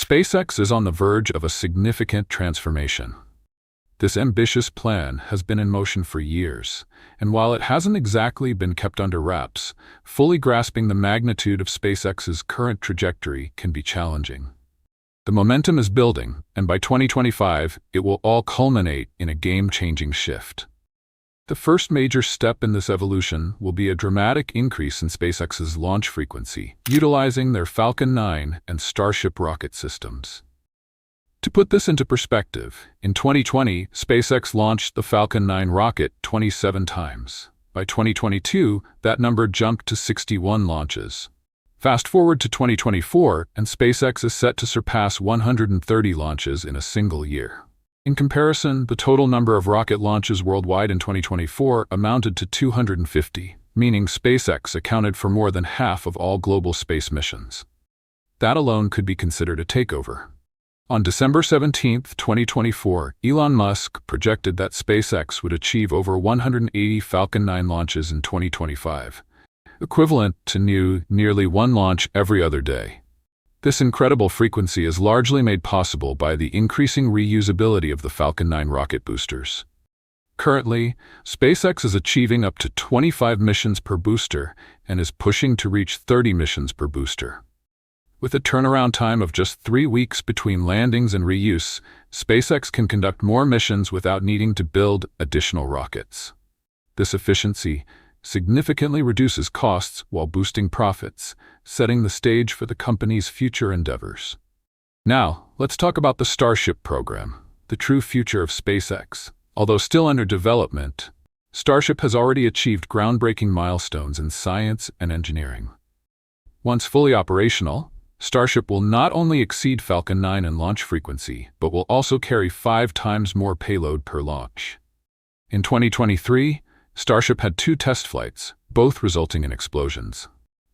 SpaceX is on the verge of a significant transformation. This ambitious plan has been in motion for years, and while it hasn't exactly been kept under wraps, fully grasping the magnitude of SpaceX's current trajectory can be challenging. The momentum is building, and by 2025, it will all culminate in a game-changing shift. The first major step in this evolution will be a dramatic increase in SpaceX's launch frequency, utilizing their Falcon 9 and Starship rocket systems. To put this into perspective, in 2020, SpaceX launched the Falcon 9 rocket 27 times. By 2022, that number jumped to 61 launches. Fast forward to 2024, and SpaceX is set to surpass 130 launches in a single year. In comparison, the total number of rocket launches worldwide in 2024 amounted to 250, meaning SpaceX accounted for more than half of all global space missions. That alone could be considered a takeover. On December 17, 2024, Elon Musk projected that SpaceX would achieve over 180 Falcon 9 launches in 2025, equivalent to nearly one launch every other day. This incredible frequency is largely made possible by the increasing reusability of the Falcon 9 rocket boosters. Currently, SpaceX is achieving up to 25 missions per booster and is pushing to reach 30 missions per booster. With a turnaround time of just 3 weeks between landings and reuse, SpaceX can conduct more missions without needing to build additional rockets. This efficiency significantly reduces costs while boosting profits, setting the stage for the company's future endeavors. Now, let's talk about the Starship program, the true future of SpaceX. Although still under development, Starship has already achieved groundbreaking milestones in science and engineering. Once fully operational, Starship will not only exceed Falcon 9 in launch frequency, but will also carry 5 times more payload per launch. In 2023, Starship had 2 test flights, both resulting in explosions.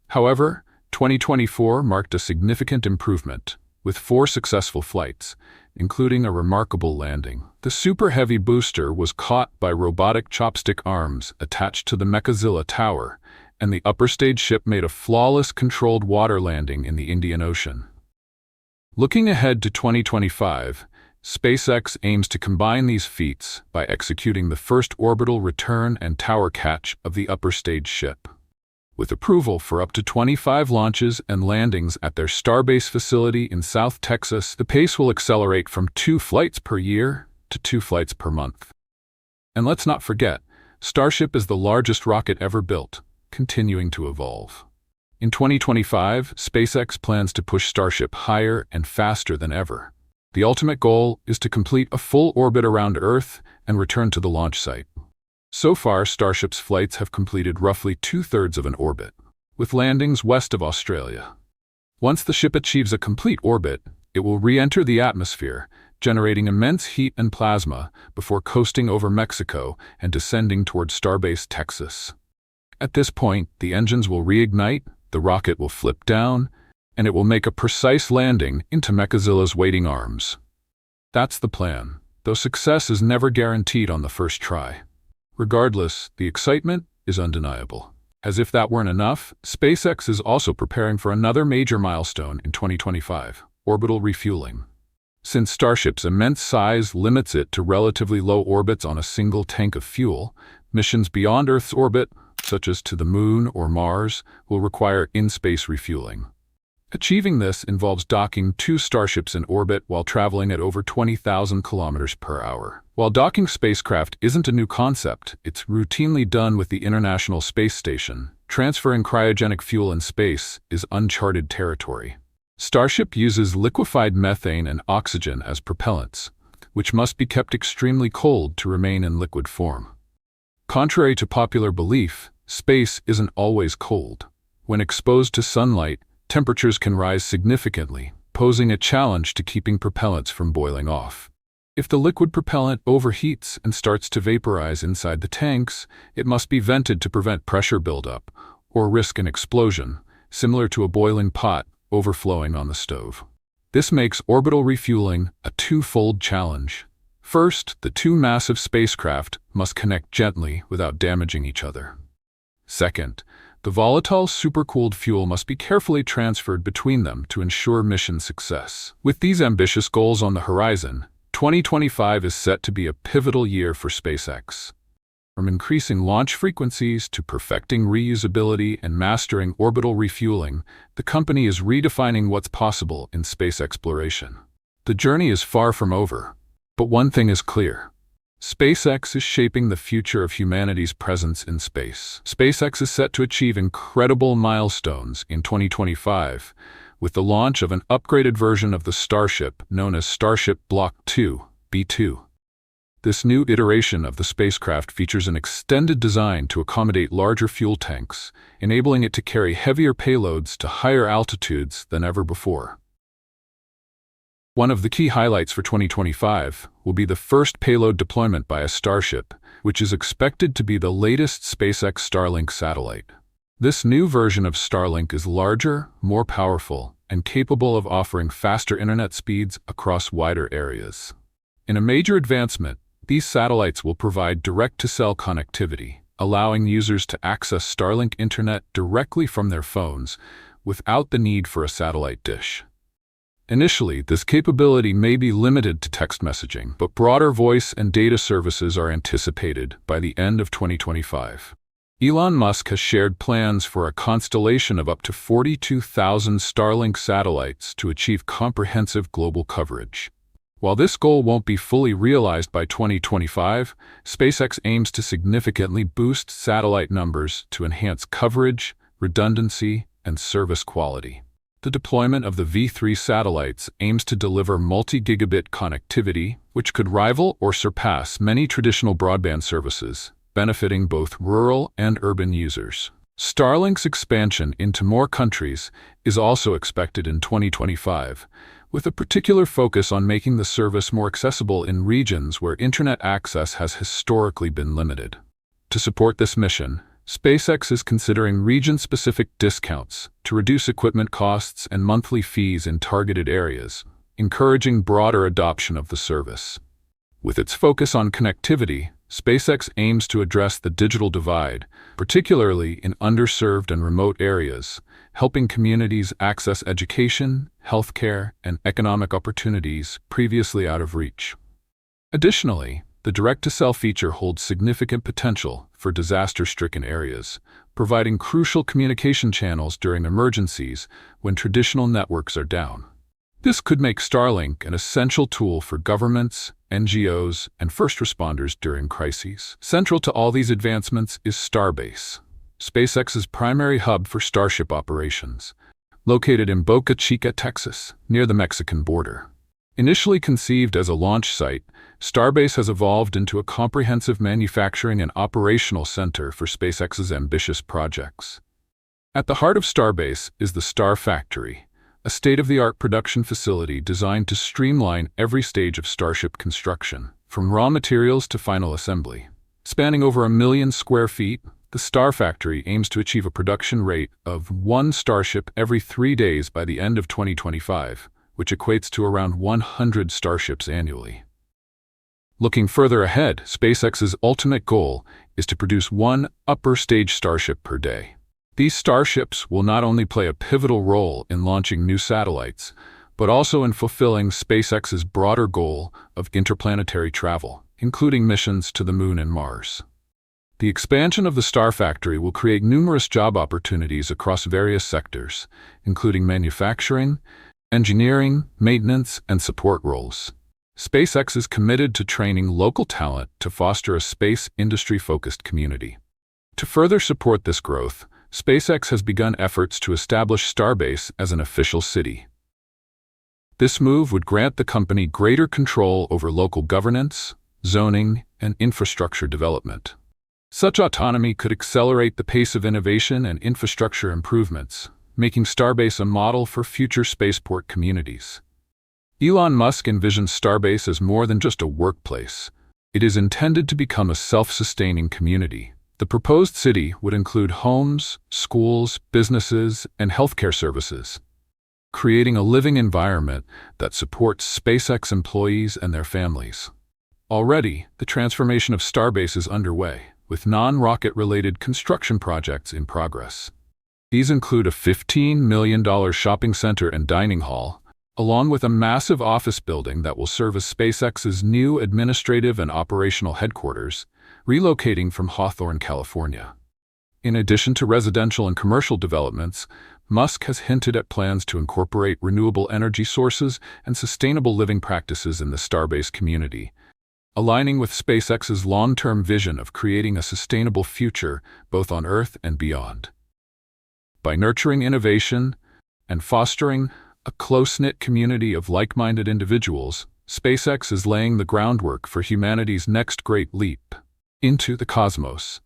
However, 2024 marked a significant improvement, with 4 successful flights, including a remarkable landing. The Super Heavy booster was caught by robotic chopstick arms attached to the Mechazilla tower, and the upper stage ship made a flawless controlled water landing in the Indian Ocean. Looking ahead to 2025, SpaceX aims to combine these feats by executing the first orbital return and tower catch of the upper stage ship. With approval for up to 25 launches and landings at their Starbase facility in South Texas, the pace will accelerate from 2 flights per year to 2 flights per month. And let's not forget, Starship is the largest rocket ever built, continuing to evolve. In 2025, SpaceX plans to push Starship higher and faster than ever. The ultimate goal is to complete a full orbit around Earth and return to the launch site. So far, Starship's flights have completed roughly 2/3 of an orbit, with landings west of Australia. Once the ship achieves a complete orbit, it will re-enter the atmosphere, generating immense heat and plasma before coasting over Mexico and descending toward Starbase, Texas. At this point, the engines will reignite, the rocket will flip down, and it will make a precise landing into Mechazilla's waiting arms. That's the plan, though success is never guaranteed on the first try. Regardless, the excitement is undeniable. As if that weren't enough, SpaceX is also preparing for another major milestone in 2025, orbital refueling. Since Starship's immense size limits it to relatively low orbits on a single tank of fuel, missions beyond Earth's orbit, such as to the Moon or Mars, will require in-space refueling. Achieving this involves docking 2 Starships in orbit while traveling at over 20,000 kilometers per hour. While docking spacecraft isn't a new concept, it's routinely done with the International Space Station. Transferring cryogenic fuel in space is uncharted territory. Starship uses liquefied methane and oxygen as propellants, which must be kept extremely cold to remain in liquid form. Contrary to popular belief, space isn't always cold. When exposed to sunlight, temperatures can rise significantly, posing a challenge to keeping propellants from boiling off. If the liquid propellant overheats and starts to vaporize inside the tanks, it must be vented to prevent pressure buildup, or risk an explosion, similar to a boiling pot overflowing on the stove. This makes orbital refueling a twofold challenge. First, the 2 massive spacecraft must connect gently without damaging each other. Second, The volatile supercooled fuel must be carefully transferred between them to ensure mission success. With these ambitious goals on the horizon, 2025 is set to be a pivotal year for SpaceX. From increasing launch frequencies to perfecting reusability and mastering orbital refueling, the company is redefining what's possible in space exploration. The journey is far from over, but one thing is clear. SpaceX is shaping the future of humanity's presence in space. SpaceX is set to achieve incredible milestones in 2025, with the launch of an upgraded version of the Starship known as Starship Block 2, B2. This new iteration of the spacecraft features an extended design to accommodate larger fuel tanks, enabling it to carry heavier payloads to higher altitudes than ever before. One of the key highlights for 2025 will be the first payload deployment by a Starship, which is expected to be the latest SpaceX Starlink satellite. This new version of Starlink is larger, more powerful, and capable of offering faster internet speeds across wider areas. In a major advancement, these satellites will provide direct-to-cell connectivity, allowing users to access Starlink internet directly from their phones without the need for a satellite dish. Initially, this capability may be limited to text messaging, but broader voice and data services are anticipated by the end of 2025. Elon Musk has shared plans for a constellation of up to 42,000 Starlink satellites to achieve comprehensive global coverage. While this goal won't be fully realized by 2025, SpaceX aims to significantly boost satellite numbers to enhance coverage, redundancy, and service quality. The deployment of the V3 satellites aims to deliver multi-gigabit connectivity, which could rival or surpass many traditional broadband services, benefiting both rural and urban users. Starlink's expansion into more countries is also expected in 2025, with a particular focus on making the service more accessible in regions where internet access has historically been limited. To support this mission, SpaceX is considering region-specific discounts to reduce equipment costs and monthly fees in targeted areas, encouraging broader adoption of the service. With its focus on connectivity, SpaceX aims to address the digital divide, particularly in underserved and remote areas, helping communities access education, healthcare, and economic opportunities previously out of reach. Additionally, the direct-to-cell feature holds significant potential for disaster-stricken areas, providing crucial communication channels during emergencies when traditional networks are down. This could make Starlink an essential tool for governments, NGOs, and first responders during crises. Central to all these advancements is Starbase, SpaceX's primary hub for Starship operations, located in Boca Chica, Texas, near the Mexican border. Initially conceived as a launch site, Starbase has evolved into a comprehensive manufacturing and operational center for SpaceX's ambitious projects. At the heart of Starbase is the Star Factory, a state-of-the-art production facility designed to streamline every stage of Starship construction, from raw materials to final assembly. Spanning over 1 million square feet, the Star Factory aims to achieve a production rate of 1 Starship every 3 days by the end of 2025, which equates to around 100 Starships annually. Looking further ahead, SpaceX's ultimate goal is to produce 1 upper-stage Starship per day. These Starships will not only play a pivotal role in launching new satellites, but also in fulfilling SpaceX's broader goal of interplanetary travel, including missions to the Moon and Mars. The expansion of the Star Factory will create numerous job opportunities across various sectors, including manufacturing, engineering, maintenance, and support roles. SpaceX is committed to training local talent to foster a space industry-focused community. To further support this growth, SpaceX has begun efforts to establish Starbase as an official city. This move would grant the company greater control over local governance, zoning, and infrastructure development. Such autonomy could accelerate the pace of innovation and infrastructure improvements, making Starbase a model for future spaceport communities. Elon Musk envisions Starbase as more than just a workplace. It is intended to become a self-sustaining community. The proposed city would include homes, schools, businesses, and healthcare services, creating a living environment that supports SpaceX employees and their families. Already, the transformation of Starbase is underway. with non-rocket-related construction projects in progress. These include a $15 million shopping center and dining hall, along with a massive office building that will serve as SpaceX's new administrative and operational headquarters, relocating from Hawthorne, California. In addition to residential and commercial developments, Musk has hinted at plans to incorporate renewable energy sources and sustainable living practices in the Starbase community, aligning with SpaceX's long-term vision of creating a sustainable future both on Earth and beyond. By nurturing innovation and fostering a close-knit community of like-minded individuals, SpaceX is laying the groundwork for humanity's next great leap into the cosmos.